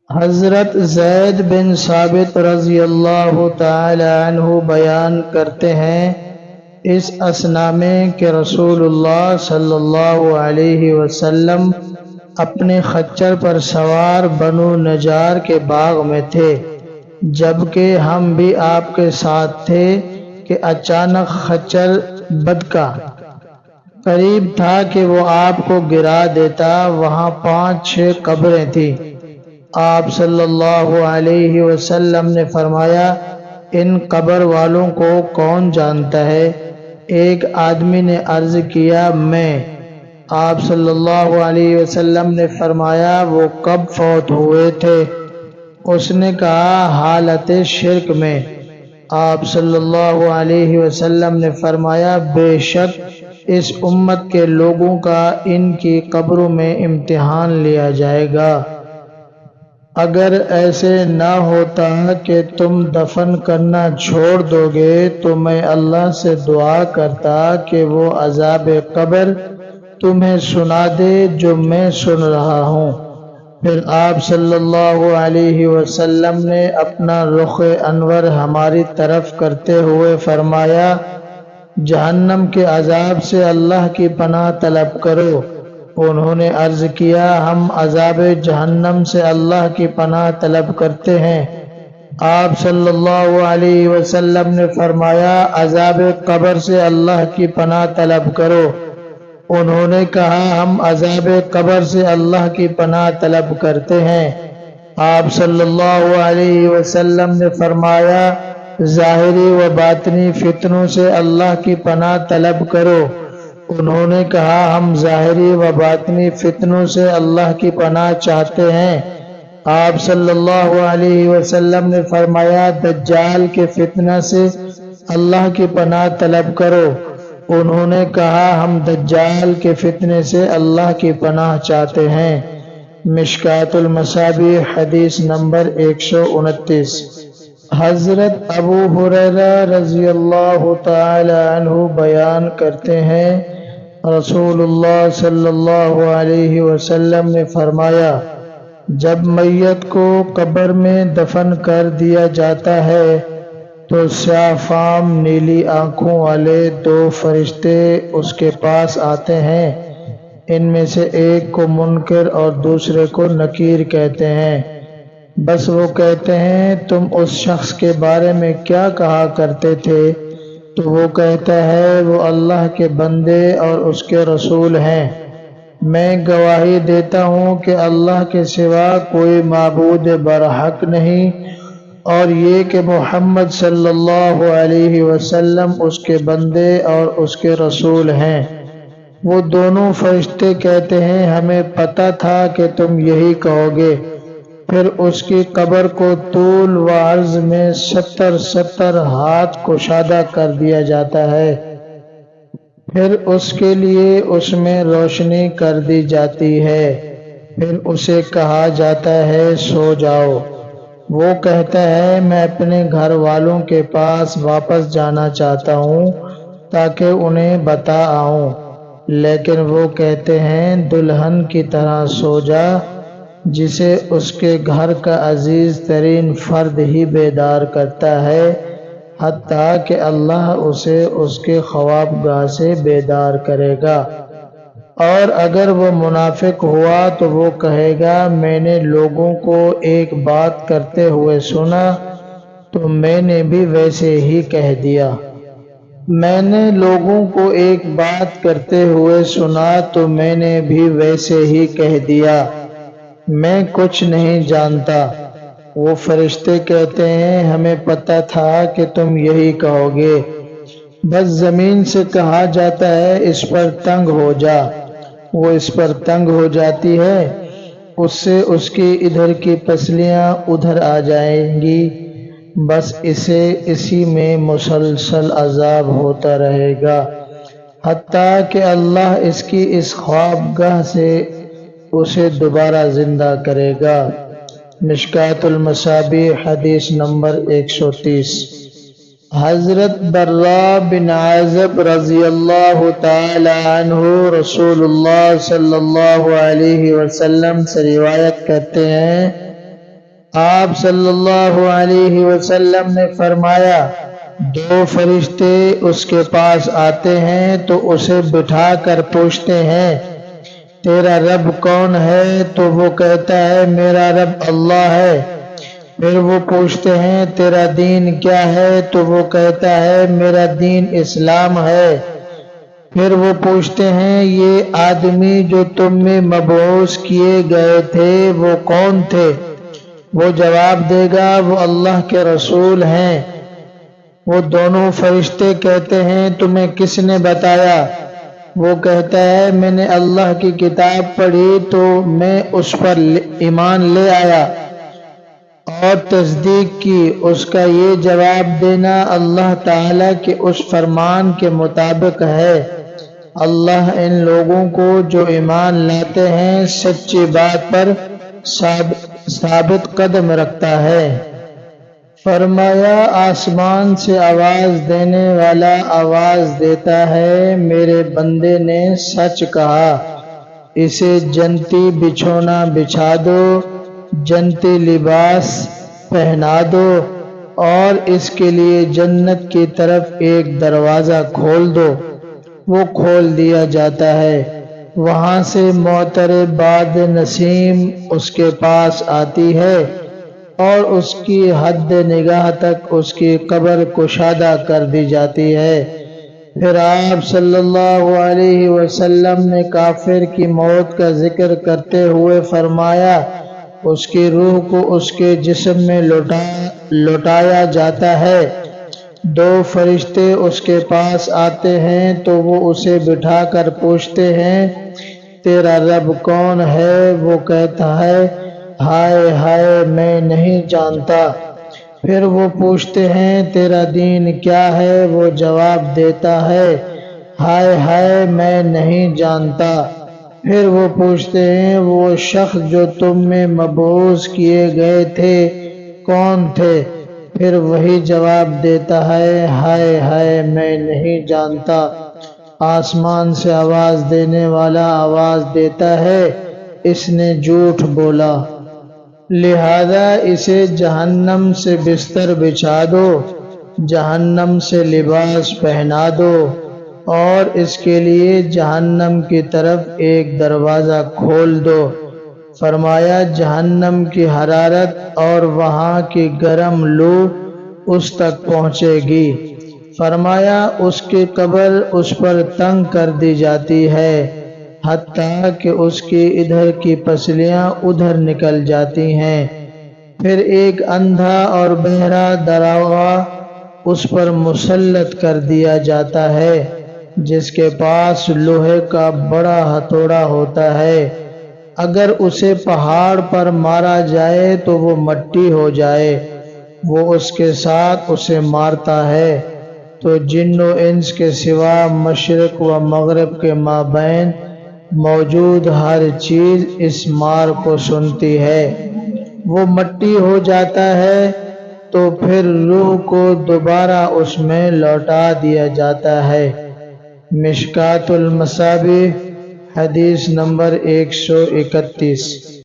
حضرت زید بن ثابت رضی اللہ تعالی عنہ بیان کرتے ہیں اس اثنا میں کہ رسول اللہ صلی اللہ علیہ وسلم اپنے خچر پر سوار بنو نجار کے باغ میں تھے، جبکہ ہم بھی آپ کے ساتھ تھے کہ اچانک خچر بدکا قریب تھا کہ وہ آپ کو گرا دیتا۔ وہاں 5-6 قبریں تھیں۔ آپ صلی اللہ علیہ وسلم نے فرمایا، ان قبر والوں کو کون جانتا ہے؟ ایک آدمی نے عرض کیا، میں۔ آپ صلی اللہ علیہ وسلم نے فرمایا، وہ کب فوت ہوئے تھے؟ اس نے کہا، حالت شرک میں۔ آپ صلی اللہ علیہ وسلم نے فرمایا، بے شک اس امت کے لوگوں کا ان کی قبروں میں امتحان لیا جائے گا۔ اگر ایسے نہ ہوتا کہ تم دفن کرنا چھوڑ دو گے تو میں اللہ سے دعا کرتا کہ وہ عذاب قبر تمہیں سنا دے جو میں سن رہا ہوں۔ پھر آپ صلی اللہ علیہ وسلم نے اپنا رخ انور ہماری طرف کرتے ہوئے فرمایا، جہنم کے عذاب سے اللہ کی پناہ طلب کرو۔ انہوں نے عرض کیا، ہم عذاب جہنم سے اللہ کی پناہ طلب کرتے ہیں۔ آپ صلی اللہ علیہ وسلم نے فرمایا، عذاب قبر سے اللہ کی پناہ طلب کرو۔ انہوں نے کہا، ہم عذاب قبر سے اللہ کی پناہ طلب کرتے ہیں۔ آپ صلی اللہ علیہ وسلم نے فرمایا، ظاہری و باطنی فتنوں سے اللہ کی پناہ طلب کرو۔ انہوں نے کہا، ہم ظاہری و باطنی فتنوں سے اللہ کی پناہ چاہتے ہیں۔ آپ صلی اللہ علیہ وسلم نے فرمایا، دجال کے فتنہ سے اللہ کی پناہ طلب کرو۔ انہوں نے کہا، ہم دجال کے فتنے سے اللہ کی پناہ چاہتے ہیں۔ مشکوٰۃ المصابیح حدیث نمبر 129۔ حضرت ابو ہریرہ رضی اللہ تعالی عنہ بیان کرتے ہیں، رسول اللہ صلی اللہ علیہ وسلم نے فرمایا، جب میت کو قبر میں دفن کر دیا جاتا ہے تو سیاہ فام نیلی آنکھوں والے 2 فرشتے اس کے پاس آتے ہیں۔ ان میں سے ایک کو منکر اور دوسرے کو نکیر کہتے ہیں۔ بس وہ کہتے ہیں، تم اس شخص کے بارے میں کیا کہا کرتے تھے؟ تو وہ کہتا ہے، وہ اللہ کے بندے اور اس کے رسول ہیں۔ میں گواہی دیتا ہوں کہ اللہ کے سوا کوئی معبود برحق نہیں، اور یہ کہ محمد صلی اللہ علیہ وسلم اس کے بندے اور اس کے رسول ہیں۔ وہ دونوں فرشتے کہتے ہیں، ہمیں پتہ تھا کہ تم یہی کہو گے۔ پھر اس کی قبر کو طول و عرض میں 70 ہاتھ کشادہ کر دیا جاتا ہے۔ پھر اس کے لیے اس میں روشنی کر دی جاتی ہے۔ پھر اسے کہا جاتا ہے، سو جاؤ۔ وہ کہتا ہے، میں اپنے گھر والوں کے پاس واپس جانا چاہتا ہوں تاکہ انہیں بتا آؤں۔ لیکن وہ کہتے ہیں، دلہن کی طرح سو جا، جسے اس کے گھر کا عزیز ترین فرد ہی بیدار کرتا ہے، حتیٰ کہ اللہ اسے اس کے خوابگاہ سے بیدار کرے گا۔ اور اگر وہ منافق ہوا تو وہ کہے گا، میں نے لوگوں کو ایک بات کرتے ہوئے سنا تو میں نے بھی ویسے ہی کہہ دیا۔ میں نے لوگوں کو ایک بات کرتے ہوئے سنا تو میں نے بھی ویسے ہی کہہ دیا، میں کچھ نہیں جانتا۔ وہ فرشتے کہتے ہیں، ہمیں پتہ تھا کہ تم یہی کہو گے۔ بس زمین سے کہا جاتا ہے، اس پر تنگ ہو جا۔ وہ اس پر تنگ ہو جاتی ہے، اس سے اس کی ادھر کی پسلیاں ادھر آ جائیں گی۔ بس اسی میں مسلسل عذاب ہوتا رہے گا، حتیٰ کہ اللہ اس کی اس خوابگاہ سے اسے دوبارہ زندہ کرے گا۔ مشکوٰۃ المصابیح حدیث نمبر 130۔ حضرت براء بن عازب رضی اللہ تعالی عنہ رسول اللہ صلی اللہ علیہ وسلم سے روایت کرتے ہیں، آپ صلی اللہ علیہ وسلم نے فرمایا، دو فرشتے اس کے پاس آتے ہیں تو اسے بٹھا کر پوچھتے ہیں، تیرا رب کون ہے؟ تو وہ کہتا ہے، میرا رب اللہ ہے۔ پھر وہ پوچھتے ہیں، تیرا دین کیا ہے؟ تو وہ کہتا ہے، میرا دین اسلام ہے۔ پھر وہ پوچھتے ہیں، یہ آدمی جو تم میں مبعوث کیے گئے تھے وہ کون تھے؟ وہ جواب دے گا، وہ اللہ کے رسول ہیں۔ وہ دونوں فرشتے کہتے ہیں، تمہیں کس نے بتایا؟ وہ کہتا ہے، میں نے اللہ کی کتاب پڑھی تو میں اس پر ایمان لے آیا اور تصدیق کی۔ اس کا یہ جواب دینا اللہ تعالیٰ کے اس فرمان کے مطابق ہے۔ اللہ ان لوگوں کو جو ایمان لاتے ہیں سچی بات پر ثابت قدم رکھتا ہے۔ فرمایا، آسمان سے آواز دینے والا آواز دیتا ہے، میرے بندے نے سچ کہا، اسے جنتی بچھونا بچھا دو، جنتی لباس پہنا دو اور اس کے لیے جنت کی طرف ایک دروازہ کھول دو۔ وہ کھول دیا جاتا ہے، وہاں سے معطر باد نسیم اس کے پاس آتی ہے اور اس کی حد نگاہ تک اس کی قبر کشادہ کر دی جاتی ہے۔ پھر آپ صلی اللہ علیہ وسلم نے کافر کی موت کا ذکر کرتے ہوئے فرمایا، اس کی روح کو اس کے جسم میں لوٹایا جاتا ہے، دو فرشتے اس کے پاس آتے ہیں تو وہ اسے بٹھا کر پوچھتے ہیں، تیرا رب کون ہے؟ وہ کہتا ہے، ہائے ہائے میں نہیں جانتا۔ پھر وہ پوچھتے ہیں، تیرا دین کیا ہے؟ وہ جواب دیتا ہے، ہائے ہائے میں نہیں جانتا۔ پھر وہ پوچھتے ہیں، وہ شخص جو تم میں مبعوث کیے گئے تھے کون تھے؟ پھر وہی جواب دیتا ہے، ہائے ہائے میں نہیں جانتا۔ آسمان سے آواز دینے والا آواز دیتا ہے، اس نے جھوٹ بولا، لہذا اسے جہنم سے بستر بچھا دو، جہنم سے لباس پہنا دو اور اس کے لیے جہنم کی طرف ایک دروازہ کھول دو۔ فرمایا، جہنم کی حرارت اور وہاں کی گرم لو اس تک پہنچے گی۔ فرمایا، اس کی قبر اس پر تنگ کر دی جاتی ہے، حتیٰ کہ اس کی ادھر کی پسلیاں ادھر نکل جاتی ہیں۔ پھر ایک اندھا اور بہرا داروغہ اس پر مسلط کر دیا جاتا ہے، جس کے پاس لوہے کا بڑا ہتھوڑا ہوتا ہے، اگر اسے پہاڑ پر مارا جائے تو وہ مٹی ہو جائے۔ وہ اس کے ساتھ اسے مارتا ہے تو جن و انس کے سوا مشرق و مغرب کے مابین موجود ہر چیز اس مار کو سنتی ہے۔ وہ مٹی ہو جاتا ہے تو پھر روح کو دوبارہ اس میں لوٹا دیا جاتا ہے۔ مشکوٰۃ المصابیح، حدیث نمبر 131۔